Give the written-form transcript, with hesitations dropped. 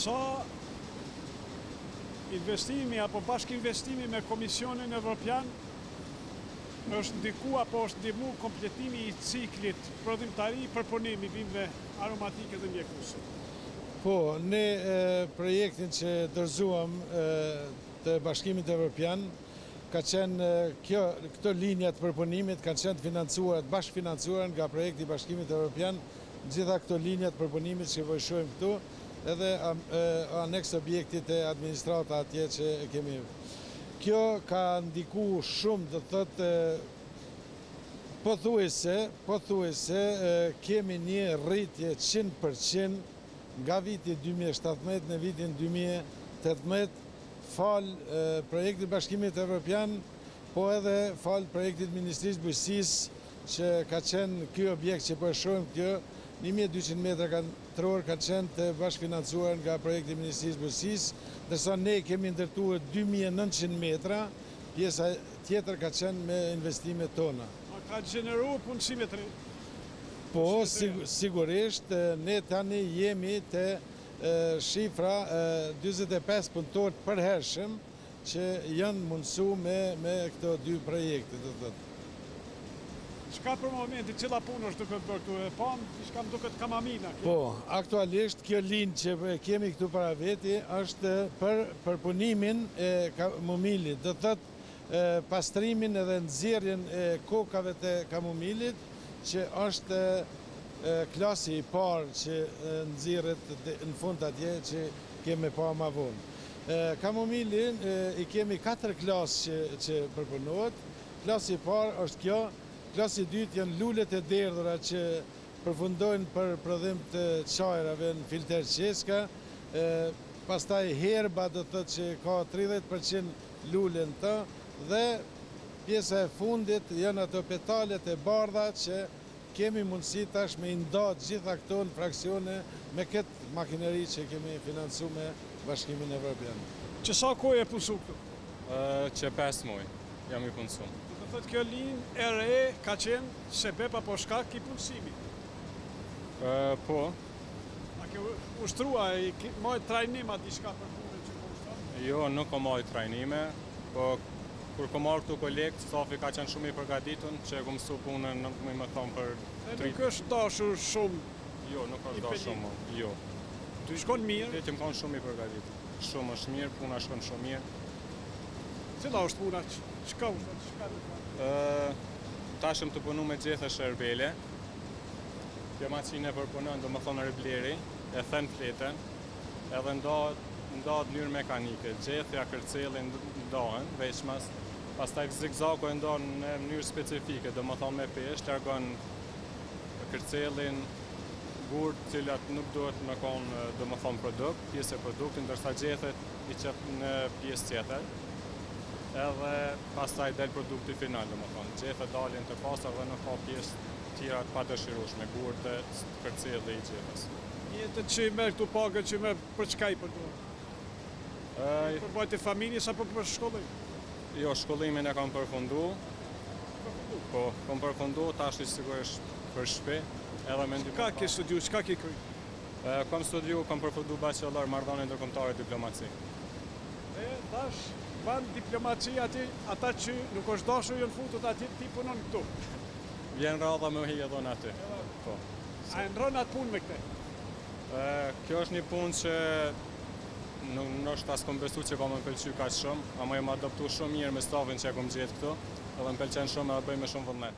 sa investimi apo bashkëinvestimi me Komisionin Evropian është ndiku apo është ndihmu kompletimi i ciklit prodhimtari për punimi bimëve aromatike dhe mjekuese? Po, ne projektin që dorëzuam të Bashkimit Evropian ka qenë këto linjat për punimit kanë qenë financuar, bashkëfinancuar nga projekti i Bashkimit Evropian, gjitha këto linjat për punimit që vëshojmë këtu, edhe aneks objektit e administrata atje që kemi. Kjo ka ndiku shumë, do thotë, pothuajse kemi një rritje 100% nga viti 2017 në vitin 2018, fal projektit Bashkimit Evropian, po edhe fal projektit Ministrisë Bujqësisë që ka qenë ky objekt që po e shohim kjo, 1200 metra katror ka qenë të bashkëfinancuar nga projekti Ministrisë Bujqësisë, ndërsa ne kemi ndërtuar 2900 metra, pjesa tjetër ka qenë me investimet tona. Ka gjeneruar punësime të re? Po, sigurisht, ne tani jemi të shifra 25 punëtorë të përhershëm që janë mundësu me këto dy projekte, do të thotë. Çka për momentin, cila punë është duke bërë këtu? E pam, diçka më duket kamamina. Po, aktualisht kjo linjë që kemi këtu para veti është për punimin e kamomilit, do të thotë pastrimin edhe nxjerrjen e kokave të kamomilit, që është klasi i parë që nxjerret në fund atje që kemi pa më vonë. Kamomilin i kemi 4 klasë që përpunohet. Klasi i parë është kjo. Klasi i dytë janë lulet e derdhura që përfundojnë për prodhim të çajrave në filter qeska. Pastaj herba, do të thotë që ka 30% lule në të, dhe pjesa e fundit janë ato petalet e bardha që kemi mundësi tash me nda gjitha këto në fraksione me këtë makineri që kemi financu me Bashkimin Evropian. Që sa kohë e punësu këtu? Që 5 muaj jam i punësu. Do thotë kjo linjë e re ka qenë sebeb apo shkak i punësimit? Po. A ke ushtrua, mojë trajnima diçka për punën që po ushton? Jo, nuk ko mojë trajnime, po kur ko marrë këtu kolegë, stafi ka qenë shumë i përgatitun, që e ku mësu punën, nuk më thonë për... E nuk është dashur shumë? Jo, nuk është dashur shumë, jo. Të shkon mirë? Dhe që më konë shumë i përgatitun. Shumë është mirë, puna shkon shumë mirë. Cila është puna? Çka është? Tashëm të punu me gjethe shërbele. Kjo maqine përpunon, do më thonë rebleri, e thënë fletën, edhe ndahet njërë mekanike. Gjethja, kërcelin ndahen, veçmas. Pastaj zigzago e ndahen në mënyrë specifike, do më thonë me pesh, largon kërcelin, gurë, cilat nuk duhet me konë, do më thonë produkt, pjesë e produktin, ndërsa gjethet i qëpë në pjesë tjetër. Edhe pastaj del produkti final, do më thonë. Gjethet dalin të pasar dhe nuk ka pjesë tjera të padëshirueshme, gurë të kërcelin i gjethes. Jetët që i merë këtu pagën që i merë për çka i përduar? Për bajt e familjes apo për shkollin? Jo, shkollimin e kam përfundu. Po, kam përfundu, tash i sigurisht për shtëpi. Çka ke studiu, çka ke kryer? Kam studiu, kam përfundu bachelor marrëdhënie ndërkombëtare diplomaci. E tash ban diplomaci aty, ata që nuk është dashur janë futur aty, ti punon këtu. Vjen radha me hi edhe në aty. Po. A e ndron atë punë me këtë? Kjo është një punë që nuk është as kom besu që kam më pëlqy kaq shumë, ama jam adaptu shumë mirë me stafin që e kom gjetë këtu, edhe më pëlqen shumë edhe bëj me shumë vullnet.